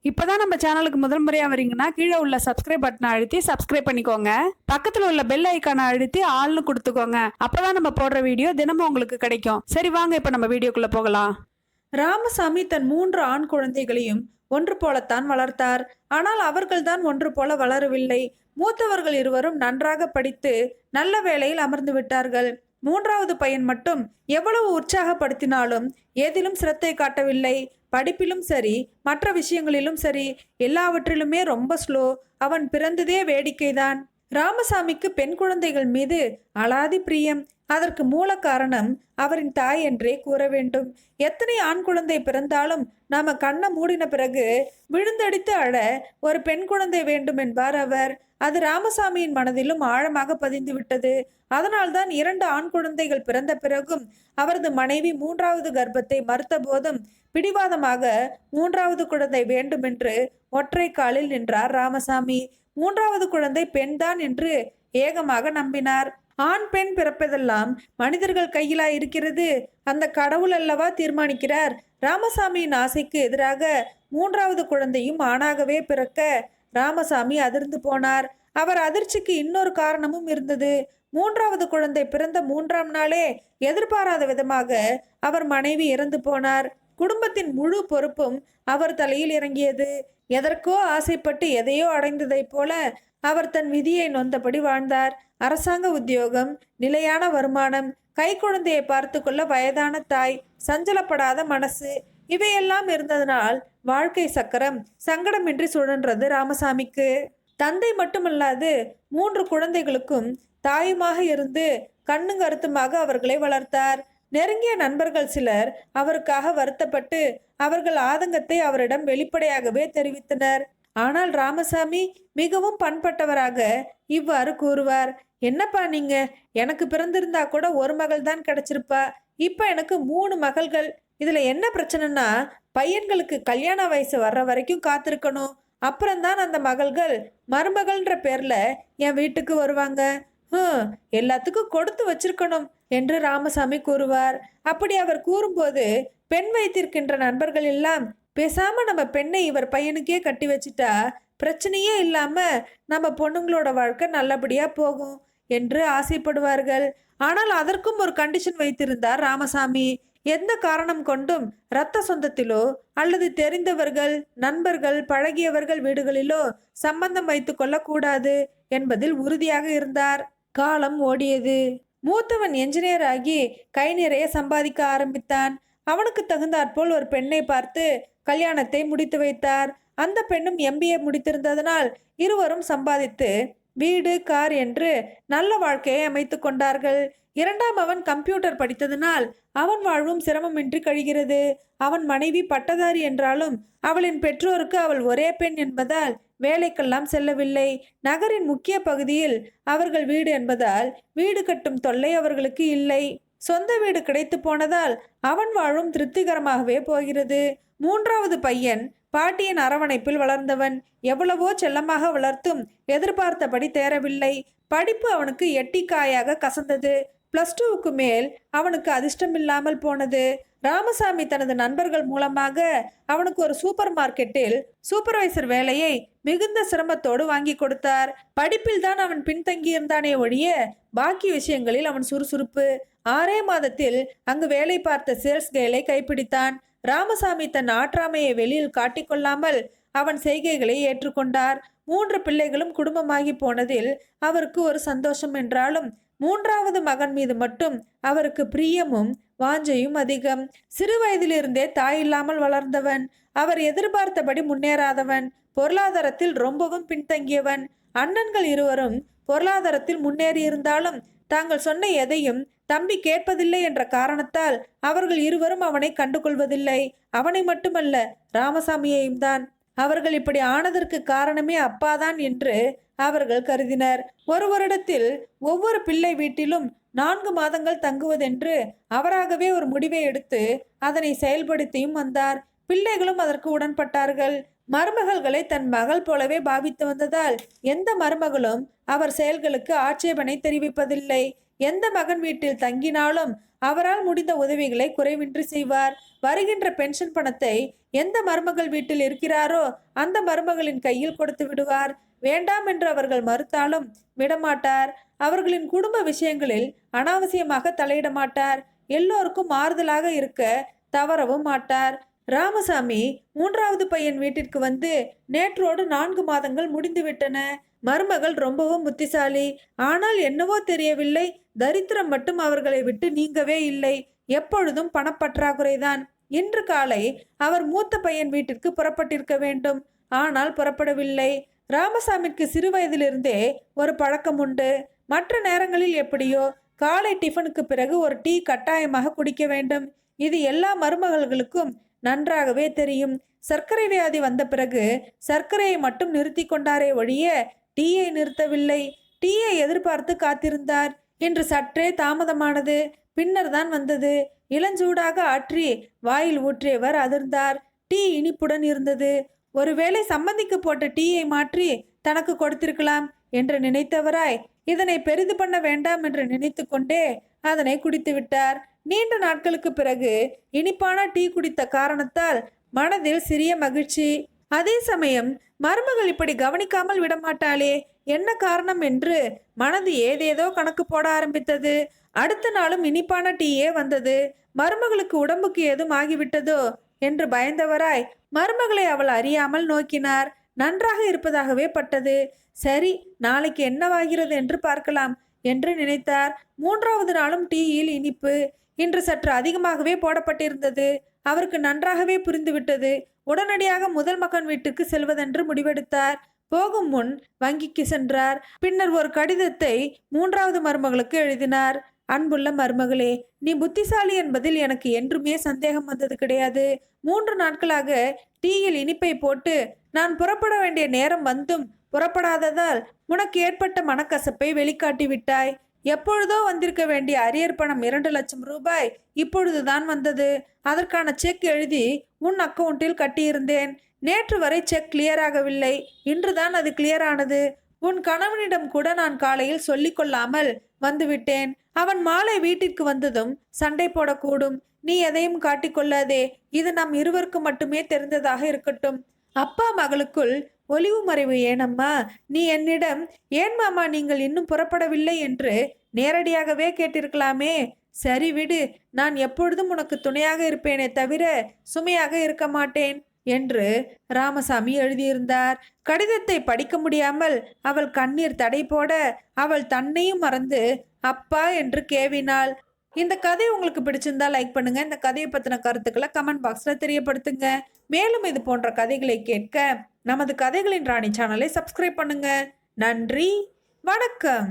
இப்பதான் நம்ம சேனலுக்கு முதல் முறையா வரீங்கன்னா கீழே உள்ள சப்ஸ்கிரைப் பட்டனை அழுத்தி சப்ஸ்கிரைப் பண்ணிக்கோங்க. பக்கத்துல உள்ள பெல் ஐக்கானை அழுத்தி ஆள்னு கொடுத்துக்கோங்க. அப்பதான் நம்ம போடுற வீடியோ தினமும் உங்களுக்கு கிடைக்கும். சரி வாங்க இப்ப நம்ம வீடியோக்குள்ள போகலாம். ராமசாமி தன் 3 ஆண் குழந்தைகளையும் ஒன்று போலத்தான் வளர்த்தார். ஆனால் அவர்கள்தான் ஒன்று போல வளரவில்லை. மூத்தவர்கள் இருவரும் நன்றாக படித்து நல்ல வேலையில் அமர்ந்து விட்டார்கள். 3வது பையன் மட்டும் எவ்வளவு உற்சாகப்படுத்தினாலும் எதிலும் சிரத்தை காட்டவில்லை. படிப்பிலும் சரி, மற்ற விஷயங்களிலும் சரி, எல்லாவற்றிலுமே ரொம்ப ஸ்லோ. அவன் பிறந்ததே வேடிக்கைதான். ராமசாமிக்கு பெண் குழந்தைகள் மீது அலாதி பிரியம். அதற்கு மூல காரணம் அவரின் தாய் என்றே கூற வேண்டும். எத்தனை ஆண் குழந்தை பிறந்தாலும் நாம கண்ணை மூடின பிறகு விழுந்தடித்து அழ ஒரு பெண் குழந்தை வேண்டும் என்பார் அவர். அது ராமசாமியின் மனதிலும் ஆழமாக பதிந்து விட்டது. அதனால்தான் 2 ஆண் குழந்தைகள் பிறந்த பிறகும் அவரது மனைவி 3வது கர்ப்பத்தை மறுத்த போதும் பிடிவாதமாக 3வது குழந்தை வேண்டுமென்று ஒற்றை காலில் நின்றார் ராமசாமி. 3வது குழந்தை பெண்தான் என்று ஏகமாக நம்பினார். ஆண் பெண் பிறப்பதெல்லாம் மனிதர்கள் கையிலா இருக்கிறது? அந்த கடவுள் அல்லவா தீர்மானிக்கிறார். ராமசாமியின் ஆசைக்கு எதிராக 3வது குழந்தையும் ஆணாகவே பிறக்க ராமசாமி அதிர்ந்து போனார். அவர் அதிர்ச்சிக்கு இன்னொரு காரணமும் இருந்தது. 3வது குழந்தை பிறந்த 3ஆம் நாளே எதிர்பாராத விதமாக அவர் மனைவி இறந்து போனார். குடும்பத்தின் முழு பொறுப்பும் அவர் தலையில் இறங்கியது. எதற்கோ ஆசைப்பட்டு எதையோ அடைந்ததைப் போல அவர் தன் விதியை நொந்தபடி வாழ்ந்தார். அரசாங்க உத்தியோகம், நிலையான வருமானம், கைக்குழந்தையை பார்த்து கொள்ள வயதான தாய், சஞ்சலப்படாத மனசு, இவையெல்லாம் இருந்ததனால் வாழ்க்கை சக்கரம் சங்கடமின்றி சுழன்றது ராமசாமிக்கு. தந்தை மட்டுமல்லாது 3 குழந்தைகளுக்கும் தாயுமாக இருந்து கண்ணும் கருத்துமாக அவர்களை வளர்த்தார். நெருங்கிய நண்பர்கள் சிலர் அவருக்காக வருத்தப்பட்டு அவர்கள் ஆதங்கத்தை அவரிடம் வெளிப்படையாகவே தெரிவித்தனர். ஆனால் ராமசாமி மிகவும் பண்பட்டவராக இவ்வாறு கூறுவார். என்னப்பா நீங்க, எனக்கு பிறந்திருந்தா கூட ஒரு மகள் தான் கிடைச்சிருப்பா. இப்ப எனக்கு 3 மகள்கள். இதுல என்ன பிரச்சனைனா, பையன்களுக்கு கல்யாண வயசு வர்ற வரைக்கும் காத்திருக்கணும். அப்புறம்தான் அந்த மகள்கள் மருமகள்ன்ற பேர்ல என் வீட்டுக்கு வருவாங்க. எல்லாத்துக்கும் கொடுத்து வச்சிருக்கணும் என்று ராமசாமி கூறுவார். அப்படி அவர் கூறும்போது பெண் வைத்திருக்கின்ற நண்பர்கள் எல்லாம், பேசாம நம்ம பெண்ணை இவர் பையனுக்கே கட்டி வச்சிட்டா பிரச்சனையே இல்லாம நம்ம பொண்ணுங்களோட வாழ்க்கை நல்லபடியா போகும் என்று ஆசைப்படுவார்கள். ஆனால் அதற்கும் ஒரு கண்டிஷன் வைத்திருந்தார் ராமசாமி. எந்த காரணம் கொண்டும் இரத்த சொந்தத்திலோ அல்லது தெரிந்தவர்கள், நண்பர்கள், பழகியவர்கள் வீடுகளிலோ சம்பந்தம் வைத்து கொள்ளக்கூடாது என்பதில் உறுதியாக இருந்தார். காலம் ஓடியது. மூத்தவன் என்ஜினியர் ஆகி கை நிறைய சம்பாதிக்க ஆரம்பித்தான். அவனுக்கு தகுந்தாற்போல் ஒரு பெண்ணை பார்த்து கல்யாணத்தை முடித்து வைத்தார். அந்த பெண்ணும் MBA முடித்திருந்ததனால் இருவரும் சம்பாதித்து வீடு, கார் என்று நல்ல வாழ்க்கையை அமைத்து கொண்டார்கள். 2ஆம் அவன் கம்ப்யூட்டர் படித்ததனால் அவன் வாழ்வும் சிரமமின்றி கழிகிறது. அவன் மனைவி பட்டதாரி என்றாலும் அவளின் பெற்றோருக்கு அவள் ஒரே பெண் என்பதால் வேலைக்கெல்லாம் செல்லவில்லை. நகரின் முக்கிய பகுதியில் அவர்கள் வீடு என்பதால் வீடு கட்டும் தொல்லை அவர்களுக்கு இல்லை. சொந்த வீடு கிடைத்து போனதால் அவன் வாழும் திருப்திகரமாகவே போகிறது. 3வது பையன் பாட்டியின் அரவணைப்பில் வளர்ந்தவன். எவ்வளவோ செல்லமாக வளர்த்தும் எதிர்பார்த்தபடி தேரவில்லை. படிப்பு அவனுக்கு எட்டிக்காயாக கசந்தது. +2க்கு மேல் அவனுக்கு அதிர்ஷ்டமில்லாமல் போனது. ராமசாமி தனது நண்பர்கள் மூலமாக அவனுக்கு ஒரு சூப்பர் மார்க்கெட்டில் சூப்பர்வைசர் வேலையை மிகுந்த சிரமத்தோடு வாங்கி கொடுத்தார். படிப்பில் தான் அவன் பின்தங்கியிருந்தானே ஒழிய பாக்கி விஷயங்களில் அவன் சுறுசுறுப்பு. 6 மாதத்தில் அங்கு வேலை பார்த்த சேல்ஸ் கேலை கைப்பிடித்தான். ராமசாமி தன் ஆற்றாமையை வெளியில் காட்டிக்கொள்ளாமல் அவன் செய்கைகளை ஏற்றுக்கொண்டார். 3 பிள்ளைகளும் குடும்பமாகி போனதில் அவருக்கு ஒரு சந்தோஷம் என்றாலும் 3வது மகன் மீது மட்டும் அவருக்கு பிரியமும் வாஞ்சையும் அதிகம். சிறு வயதிலிருந்தே தாய் இல்லாமல் வளர்ந்தவன். அவர் எதிர்பார்த்தபடி முன்னேறாதவன். பொருளாதாரத்தில் ரொம்பவும் பின்தங்கியவன். அண்ணன்கள் இருவரும் பொருளாதாரத்தில் முன்னேறியிருந்தாலும் தாங்கள் சொன்ன எதையும் தம்பி கேட்பதில்லை என்ற காரணத்தால் அவர்கள் இருவரும் அவனை கண்டுகொள்வதில்லை. அவனை மட்டுமல்ல, ராமசாமியையும் தான். அவர்கள் இப்படி ஆனதற்கு காரணமே அப்பாதான் என்று அவர்கள் கருதினர். ஒரு வருடத்தில் ஒவ்வொரு பிள்ளை வீட்டிலும் 4 மாதங்கள் தங்குவதென்று அவராகவே ஒரு முடிவை எடுத்து அதனை செயல்படுத்தியும் வந்தார். பிள்ளைகளும் அதற்கு உடன்பட்டார்கள். மருமகள்களை தன் மகள் போலவே பாவித்து வந்ததால் எந்த மருமகளும் அவர் செயல்களுக்கு ஆட்சேபனை தெரிவிப்பதில்லை. எந்த மகன் வீட்டில் தங்கினாலும் அவரால் முடிந்த உதவிகளை குறைவின்றி செய்வார். வருகின்ற பென்ஷன் பணத்தை எந்த மருமகள் வீட்டில் இருக்கிறாரோ அந்த மருமகளின் கையில் கொடுத்து விடுவார். வேண்டாம் என்று அவர்கள் மறுத்தாலும் விடமாட்டார். அவர்களின் குடும்ப விஷயங்களில் அனாவசியமாக தலையிட மாட்டார். எல்லோருக்கும் ஆறுதலாக இருக்க தவறவும் மாட்டார். ராமசாமி 3வது பையன் வீட்டிற்கு வந்து நேற்றோடு 4 மாதங்கள் முடிந்துவிட்டன. மருமகள் ரொம்பவும் புத்திசாலி. ஆனால் என்னவோ தெரியவில்லை, தரித்திரம் மட்டும் அவர்களை விட்டு நீங்கவே இல்லை. எப்பொழுதும் பணப்பற்றாக்குறைதான். இன்று காலை அவர் மூத்த பையன் வீட்டிற்கு புறப்பட்டிருக்க வேண்டும். ஆனால் புறப்படவில்லை. ராமசாமிக்கு சிறு வயதிலிருந்தே ஒரு பழக்கம் உண்டு. மற்ற நேரங்களில் எப்படியோ காலை டிஃபனுக்கு பிறகு ஒரு டீ கட்டாயமாக குடிக்க வேண்டும். இது எல்லா மருமகள்களுக்கும் நன்றாகவே தெரியும். சர்க்கரை வியாதி வந்த பிறகு சர்க்கரையை மட்டும் நிறுத்தி கொண்டாரே ஒழிய டீயை நிறுத்தவில்லை. டீயை எதிர்பார்த்து காத்திருந்தார். இன்று சற்றே தாமதமானது. பின்னர் தான் வந்தது. இளஞ்சூடாக ஆற்றி வாயில் ஊற்றியவர் அதிர்ந்தார். டீ இனிப்புடன் இருந்தது. ஒருவேளை சம்பந்திக்கு போட்ட டீயை மாற்றி தனக்கு கொடுத்திருக்கலாம் என்று நினைத்தவராய் இதனை பெரிது பண்ண வேண்டாம் என்று நினைத்து கொண்டே அதனை குடித்து விட்டார். நீண்ட நாட்களுக்கு பிறகு இனிப்பான டீ குடித்த காரணத்தால் மனதில் சிறிய மகிழ்ச்சி. அதே சமயம் மருமகள் இப்படி கவனிக்காமல் விடமாட்டாளே, என்ன காரணம் என்று மனது ஏதேதோ கணக்கு போட ஆரம்பித்தது. அடுத்த நாளும் இனிப்பான டீயே வந்தது. மருமகளுக்கு உடம்புக்கு ஏதும் ஆகிவிட்டதோ என்று பயந்தவராய் மருமகளை அவள் அறியாமல் நோக்கினார். நன்றாக இருப்பதாகவே பட்டது. சரி, நாளைக்கு என்னவாகிறது என்று பார்க்கலாம் என்று நினைத்தார். 3வது நாளும் டீயில் இனிப்பு இன்று சற்று அதிகமாகவே போடப்பட்டிருந்தது. அவருக்கு நன்றாகவே புரிந்துவிட்டது. உடனடியாக முதல் மகன் வீட்டுக்கு செல்வதென்று முடிவெடுத்தார். போகும் முன் வங்கிக்கு சென்றார். பின்னர் ஒரு கடிதத்தை 3வது மருமகளுக்கு எழுதினார். அன்புள்ள மருமகளே, நீ புத்திசாலி என்பதில் எனக்கு என்றுமே சந்தேகம் வந்தது கிடையாது. 3 நாட்களாக டீயில் இனிப்பை போட்டு நான் புறப்பட வேண்டிய நேரம் வந்தும் புறப்படாததால் உனக்கு ஏற்பட்ட மனக்கசப்பை வெளிக்காட்டி விட்டாய். எப்பொழுதோ வந்திருக்க வேண்டிய அரியர் பணம் 2 லட்சம் ரூபாய் இப்பொழுதுதான் வந்தது. அதற்கான செக் எழுதி உன் அக்கவுண்டில் கட்டியிருந்தேன். நேற்று வரை செக் கிளியர் ஆகவில்லை. இன்றுதான் அது கிளியர் ஆனது. உன் கணவனிடம் கூட நான் காலையில் சொல்லிக் கொள்ளாமல் வந்துவிட்டேன். அவன் மாலை வீட்டிற்கு வந்ததும் சண்டை போடக்கூடும். நீ எதையும் காட்டிக்கொள்ளாதே. இது நம் இருவருக்கு மட்டுமே தெரிந்ததாக இருக்கட்டும். அப்பா மகளுக்குள் ஒளிவு மறைவு ஏனம்மா? நீ என்னிடம் ஏன் மாமா நீங்கள் இன்னும் புறப்படவில்லை என்று நேரடியாகவே கேட்டிருக்கலாமே. சரி விடு, நான் எப்பொழுதும் உனக்கு துணையாக இருப்பேனே தவிர சுமையாக இருக்க மாட்டேன் என்று ராமசாமி எழுதியிருந்தார். கடிதத்தை படிக்க முடியாமல் அவள் கண்ணீர் தடை போட அவள் தன்னையும் மறந்து அப்பா என்று கேவினாள். இந்த கதை உங்களுக்கு பிடிச்சிருந்தா லைக் பண்ணுங்க. இந்த கதையை பற்றின கருத்துக்களை கமெண்ட் பாக்ஸில் தெரியப்படுத்துங்க. மேலும் இது போன்ற கதைகளை கேட்க நமது கதைகளின் ராணி சேனலை சப்ஸ்கிரைப் பண்ணுங்க. நன்றி, வணக்கம்.